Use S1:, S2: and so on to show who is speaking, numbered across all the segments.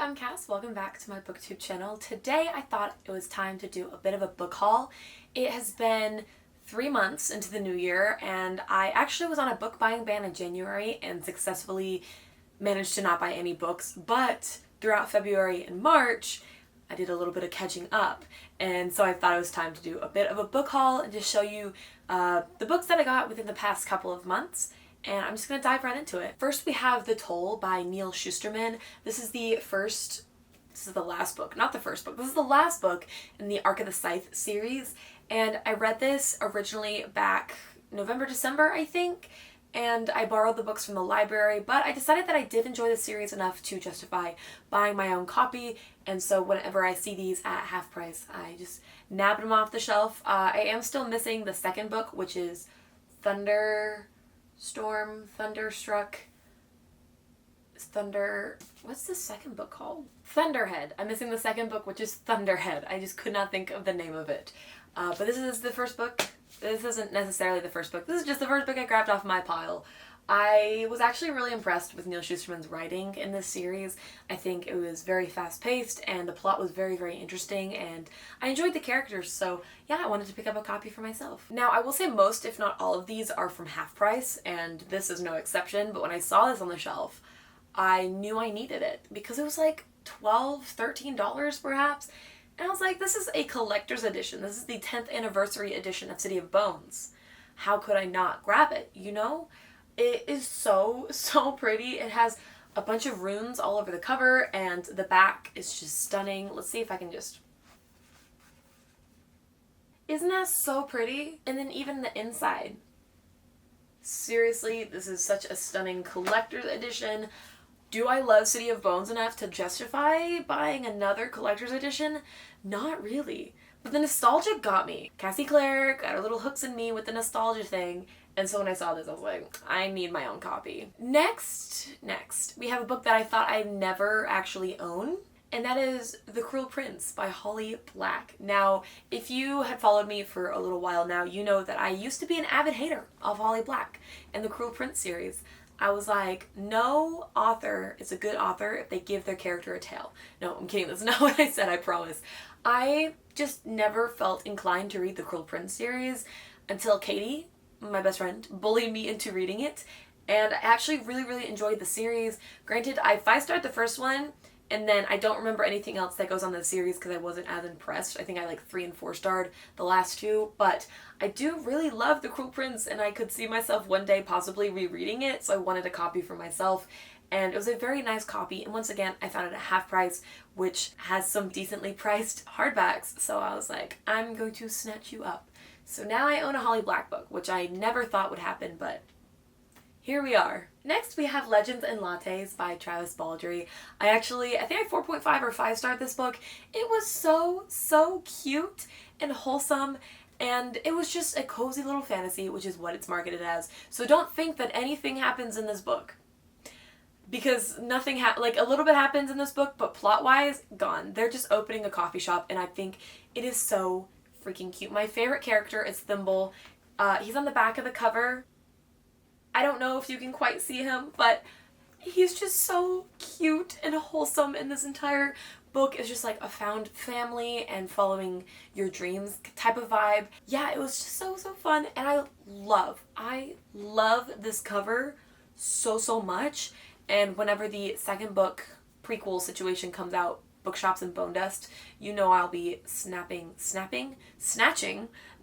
S1: I'm Cass. Welcome back to my booktube channel. Today I thought it was time to do a bit of a book haul. It has been 3 months into the new year and I actually was on a book buying ban in January and successfully managed to not buy any books, but throughout February and March I did a little bit of catching up, and so I thought it was time to do a bit of a book haul and just show you the books that I got within the past couple of months. And I'm just going to dive right into it. First we have The Toll by Neil Shusterman. This is the last book, not the first book. This is the last book in the Arc of the Scythe series. And I read this originally back November, December, I think. And I borrowed the books from the library, but I decided that I did enjoy the series enough to justify buying my own copy. And so whenever I see these at half price, I just nab them off the shelf. I am still missing the second book, which is what's the second book called? Thunderhead. I'm missing the second book, which is Thunderhead. I just could not think of the name of it. But this is the first book. This isn't necessarily the first book. This is just the first book I grabbed off my pile. I was actually really impressed with Neil Shusterman's writing in this series. I think it was very fast-paced and the plot was very, very interesting, and I enjoyed the characters, so yeah, I wanted to pick up a copy for myself. Now, I will say most, if not all of these, are from half price, and this is no exception, but when I saw this on the shelf, I knew I needed it because it was like $12, $13 perhaps, and I was like, this is a collector's edition. This is the 10th anniversary edition of City of Bones. How could I not grab it, you know? It is so pretty. It has a bunch of runes all over the cover and the back is just stunning. Let's see if I can just... Isn't that so pretty? And then even the inside. Seriously, this is such a stunning collector's edition. Do I love City of Bones enough to justify buying another collector's edition? Not really. But the nostalgia got me. Cassie Clare got her little hooks in me with the nostalgia thing. And so when I saw this, I was like, I need my own copy. Next, we have a book that I thought I'd never actually own, and that is The Cruel Prince by Holly Black. Now, if you had followed me for a little while now, you know that I used to be an avid hater of Holly Black and the Cruel Prince series. I was like, no author is a good author if they give their character a tail. No, I'm kidding. That's not what I said, I promise. I just never felt inclined to read the Cruel Prince series until Katie, my best friend, bullied me into reading it, and I actually really enjoyed the series. Granted, I 5-starred the first one, and then I don't remember anything else that goes on the series because I wasn't as impressed. I think I like 3 and 4-starred the last two, but I do really love The Cruel Prince, and I could see myself one day possibly rereading it, so I wanted a copy for myself. And it was a very nice copy, and once again, I found it at half price, which has some decently priced hardbacks, so I was like, I'm going to snatch you up. So now I own a Holly Black book, which I never thought would happen, but here we are. Next we have Legends and Lattes by Travis Baldree. I think I 4.5 or 5-starred this book. It was so cute and wholesome, and it was just a cozy little fantasy, which is what it's marketed as. So don't think that anything happens in this book, because nothing like a little bit happens in this book, but plot-wise, gone. They're just opening a coffee shop, and I think it is so freaking cute. My favorite character is Thimble. He's on the back of the cover. I don't know if you can quite see him, but he's just so cute and wholesome, and this entire book is just like a found family and following your dreams type of vibe. Yeah, it was just so fun, and I love this cover so much. And whenever the second book prequel situation comes out, Bookshops and Bone Dust, you know I'll be snatching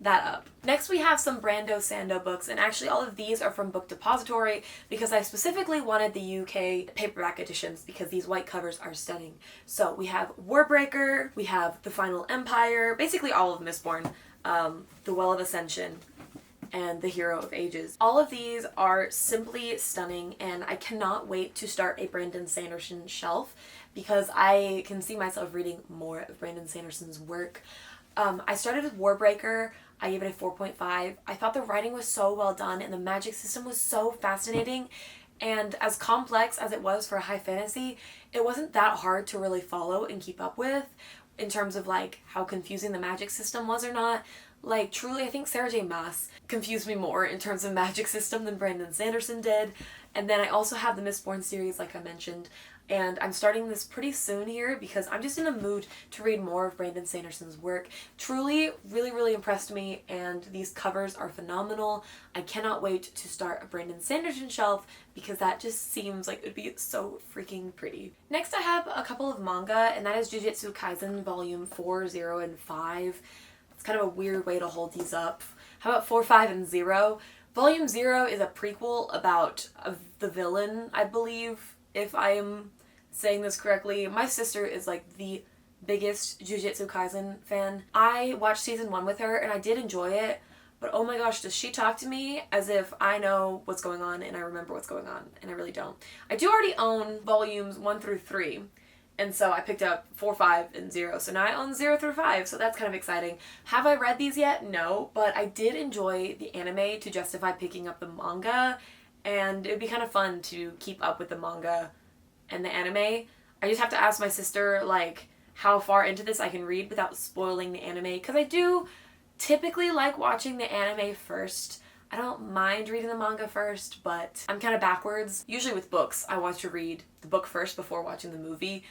S1: that up. Next we have some Brando Sando books, and actually all of these are from Book Depository because I specifically wanted the UK paperback editions because these white covers are stunning. So we have Warbreaker, we have The Final Empire, basically all of Mistborn, The Well of Ascension, and The Hero of Ages. All of these are simply stunning, and I cannot wait to start a Brandon Sanderson shelf because I can see myself reading more of Brandon Sanderson's work. I started with Warbreaker. I gave it a 4.5. I thought the writing was so well done and the magic system was so fascinating, and as complex as it was for high fantasy, it wasn't that hard to really follow and keep up with in terms of like how confusing the magic system was or not. Like, truly, I think Sarah J. Maas confused me more in terms of magic system than Brandon Sanderson did. And then I also have the Mistborn series, like I mentioned. and I'm starting this pretty soon here because I'm just in a mood to read more of Brandon Sanderson's work. Truly, really, really impressed me, and these covers are phenomenal. I cannot wait to start a Brandon Sanderson shelf because that just seems like it would be so freaking pretty. Next I have a couple of manga, and that is Jujutsu Kaisen Volume 4, 0, and 5. It's kind of a weird way to hold these up. How about 4, 5, and 0? Volume 0 is a prequel about the villain, I believe, if I am saying this correctly. My sister is like the biggest Jujutsu Kaisen fan. I watched season 1 with her and I did enjoy it, but oh my gosh, does she talk to me as if I know what's going on and I remember what's going on, and I really don't. I do already own volumes 1 through 3, and so I picked up 4, 5, and 0. So now I own 0 through 5, so that's kind of exciting. Have I read these yet? No, but I did enjoy the anime to justify picking up the manga, and it would be kind of fun to keep up with the manga and the anime. I just have to ask my sister, like, how far into this I can read without spoiling the anime, because I do typically like watching the anime first. I don't mind reading the manga first, but I'm kind of backwards. Usually with books, I want to read the book first before watching the movie,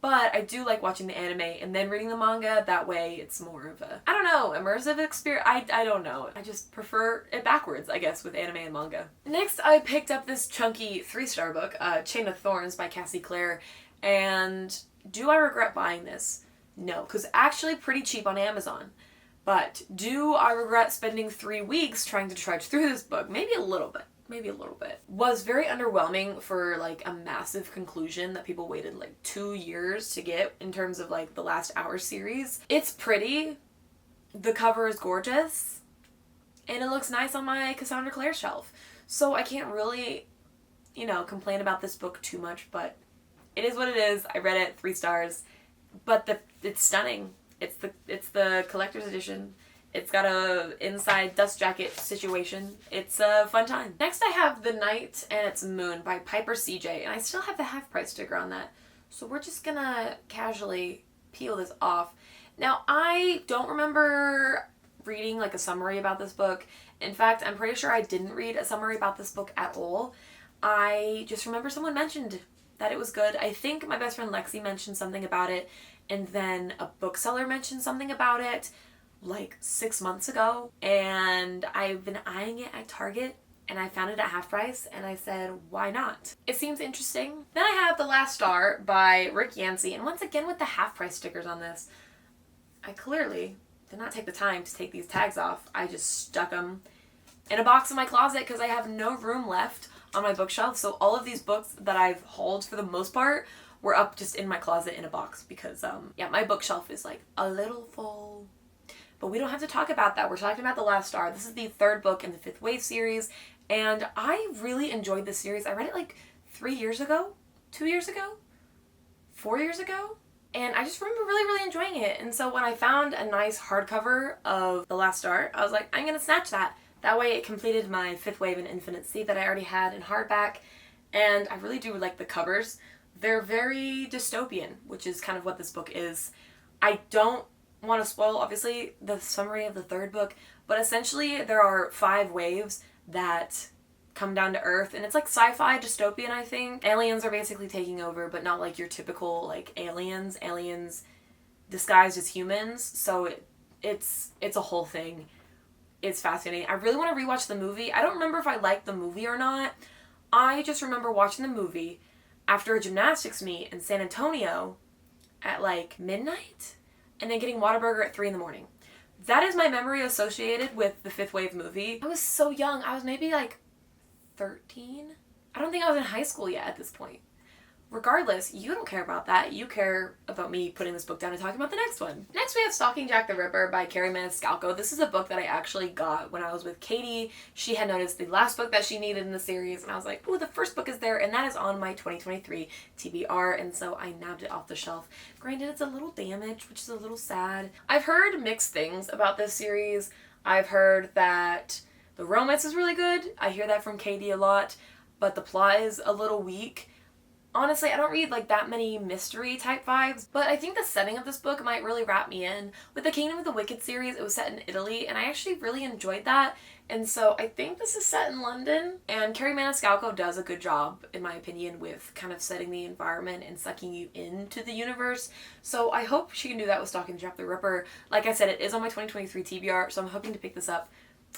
S1: but I do like watching the anime and then reading the manga. That way it's more of a, I don't know, immersive experience. I don't know. I just prefer it backwards, I guess, with anime and manga. Next, I picked up this chunky 3-star book, Chain of Thorns by Cassie Clare, and do I regret buying this? No, because actually pretty cheap on Amazon. But do I regret spending 3 weeks trying to trudge through this book? Maybe a little bit. Maybe a little bit. Was very underwhelming for like a massive conclusion that people waited like 2 years to get in terms of like the Last Hour series. It's pretty. The cover is gorgeous. And it looks nice on my Cassandra Clare shelf. So I can't really, complain about this book too much, but it is what it is. I read it, 3 stars. But it's stunning. It's the collector's edition. It's got a inside dust jacket situation. It's a fun time. Next I have The Night and Its Moon by Piper CJ, and I still have the half price sticker on that. So we're just gonna casually peel this off. Now, I don't remember reading like a summary about this book. In fact, I'm pretty sure I didn't read a summary about this book at all. I just remember someone mentioned that it was good. I think my best friend Lexi mentioned something about it, and then a bookseller mentioned something about it like 6 months ago, and I've been eyeing it at Target, and I found it at half price, and I said, why not? It seems interesting. Then I have The Last Star by Rick Yancey, and once again with the half price stickers on this, I clearly did not take the time to take these tags off. I just stuck them in a box in my closet because I have no room left on my bookshelf, so all of these books that I've hauled for the most part were up just in my closet in a box because, my bookshelf is like a little full. But we don't have to talk about that. We're talking about The Last Star. This is the 3rd book in the 5th Wave series, and I really enjoyed this series. I read it like 3 years ago, 2 years ago, 4 years ago, and I just remember really, really enjoying it. And so when I found a nice hardcover of The Last Star, I was like, I'm gonna snatch that. That way it completed my 5th Wave and Infinite Sea that I already had in hardback, and I really do like the covers. They're very dystopian, which is kind of what this book is. I don't want to spoil, obviously, the summary of the 3rd book, but essentially there are 5 waves that come down to Earth, and it's like sci-fi dystopian, I think. Aliens are basically taking over, but not like your typical like aliens disguised as humans, so it's a whole thing. It's fascinating. I really want to rewatch the movie. I don't remember if I liked the movie or not. I just remember watching the movie after a gymnastics meet in San Antonio at like midnight, and then getting Whataburger at 3 in the morning. That is my memory associated with the 5th Wave movie. I was so young. I was maybe like 13. I don't think I was in high school yet at this point. Regardless, you don't care about that. You care about me putting this book down and talking about the next one. Next we have Stalking Jack the Ripper by Carrie Maniscalco. This is a book that I actually got when I was with Katie. She had noticed the last book that she needed in the series, and I was like, ooh, the first book is there, and that is on my 2023 TBR, and so I nabbed it off the shelf. Granted, it's a little damaged, which is a little sad. I've heard mixed things about this series. I've heard that the romance is really good. I hear that from Katie a lot, but the plot is a little weak. Honestly, I don't read like that many mystery type vibes, but I think the setting of this book might really wrap me in. With the Kingdom of the Wicked series, it was set in Italy, and I actually really enjoyed that. And so I think this is set in London, and Carrie Maniscalco does a good job, in my opinion, with kind of setting the environment and sucking you into the universe. So I hope she can do that with Stalking Jack the Ripper. Like I said, it is on my 2023 TBR, so I'm hoping to pick this up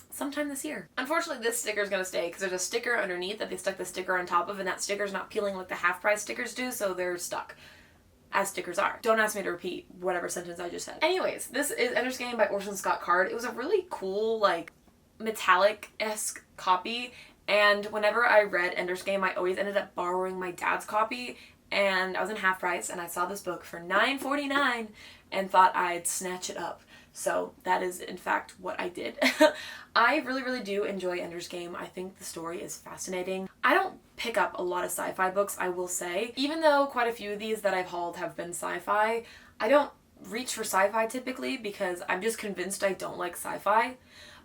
S1: sometime this year. Unfortunately, this sticker is going to stay because there's a sticker underneath that they stuck the sticker on top of, and that sticker's not peeling like the half price stickers do, so they're stuck. As stickers are. Don't ask me to repeat whatever sentence I just said. Anyways, this is Ender's Game by Orson Scott Card. It was a really cool, like, metallic-esque copy, and whenever I read Ender's Game, I always ended up borrowing my dad's copy, and I was in half price, and I saw this book for $9.49 and thought I'd snatch it up. So that is, in fact, what I did. I really, really do enjoy Ender's Game. I think the story is fascinating. I don't pick up a lot of sci-fi books, I will say. Even though quite a few of these that I've hauled have been sci-fi, I don't reach for sci-fi typically because I'm just convinced I don't like sci-fi.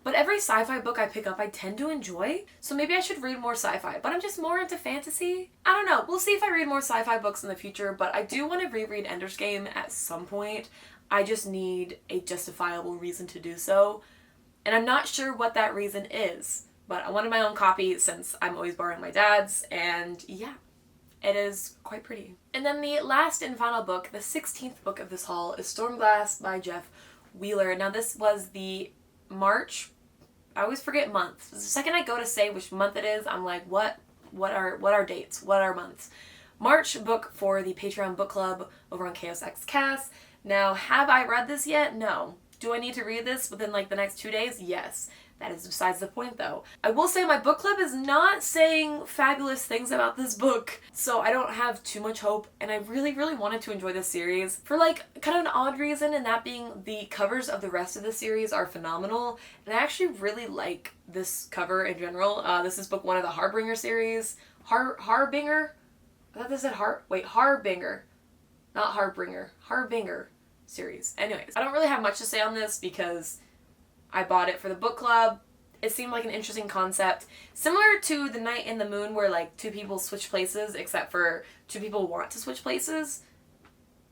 S1: But every sci-fi book I pick up I tend to enjoy, so maybe I should read more sci-fi, but I'm just more into fantasy. I don't know, we'll see if I read more sci-fi books in the future, but I do want to reread Ender's Game at some point. I just need a justifiable reason to do so, and I'm not sure what that reason is, but I wanted my own copy since I'm always borrowing my dad's, and yeah, it is quite pretty. And then the last and final book, the 16th book of this haul, is Stormglass by Jeff Wheeler. Now this was the March, I always forget months. The second I go to say which month it is, I'm like, what are dates? What are months? March book for the Patreon book club over on Chaos X Cast. Now, have I read this yet? No. Do I need to read this within like the next 2 days? Yes. That is besides the point though. I will say my book club is not saying fabulous things about this book, so I don't have too much hope, and I really, really wanted to enjoy this series for like kind of an odd reason, and that being the covers of the rest of the series are phenomenal, and I actually really like this cover in general. This is book 1 of the Harbinger series. Harbinger? I thought this said Harbinger. Not Harbinger. Harbinger series. Anyways, I don't really have much to say on this because I bought it for the book club. It seemed like an interesting concept. Similar to The Night and the Moon, where like 2 people switch places, except for 2 people want to switch places.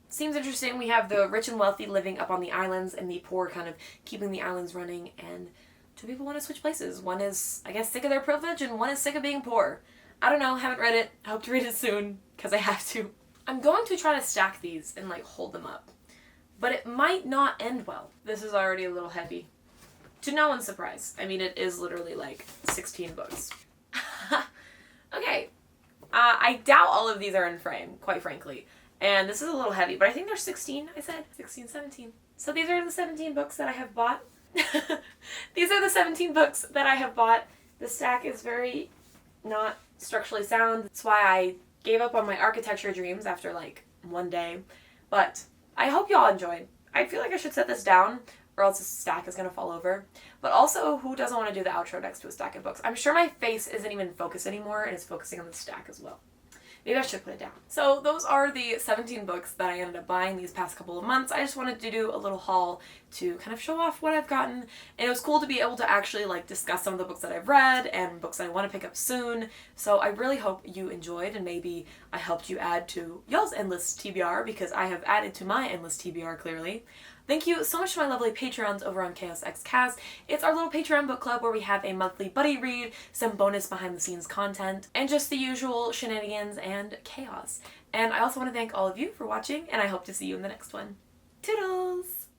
S1: Seems interesting. We have the rich and wealthy living up on the islands and the poor kind of keeping the islands running, and 2 people want to switch places. One is, I guess, sick of their privilege, and one is sick of being poor. I don't know, haven't read it. I hope to read it soon, because I have to. I'm going to try to stack these and like hold them up, but it might not end well. This is already a little heavy. To no one's surprise. I mean, it is literally like 16 books. Okay. I doubt all of these are in frame, quite frankly. And this is a little heavy, but I think there's 16, I said. 16, 17. So these are the 17 books that I have bought. These are the 17 books that I have bought. The stack is very not structurally sound. That's why I gave up on my architecture dreams after like 1 day. But I hope y'all enjoyed. I feel like I should set this down, or else the stack is going to fall over. But also, who doesn't want to do the outro next to a stack of books? I'm sure my face isn't even focused anymore, and it's focusing on the stack as well. Maybe I should put it down. So those are the 17 books that I ended up buying these past couple of months. I just wanted to do a little haul to kind of show off what I've gotten. And it was cool to be able to actually like discuss some of the books that I've read and books that I want to pick up soon. So I really hope you enjoyed, and maybe I helped you add to y'all's endless TBR, because I have added to my endless TBR clearly. Thank you so much to my lovely Patreons over on Chaos X Cast. It's our little Patreon book club where we have a monthly buddy read, some bonus behind the scenes content, and just the usual shenanigans and chaos. And I also want to thank all of you for watching, and I hope to see you in the next one. Toodles!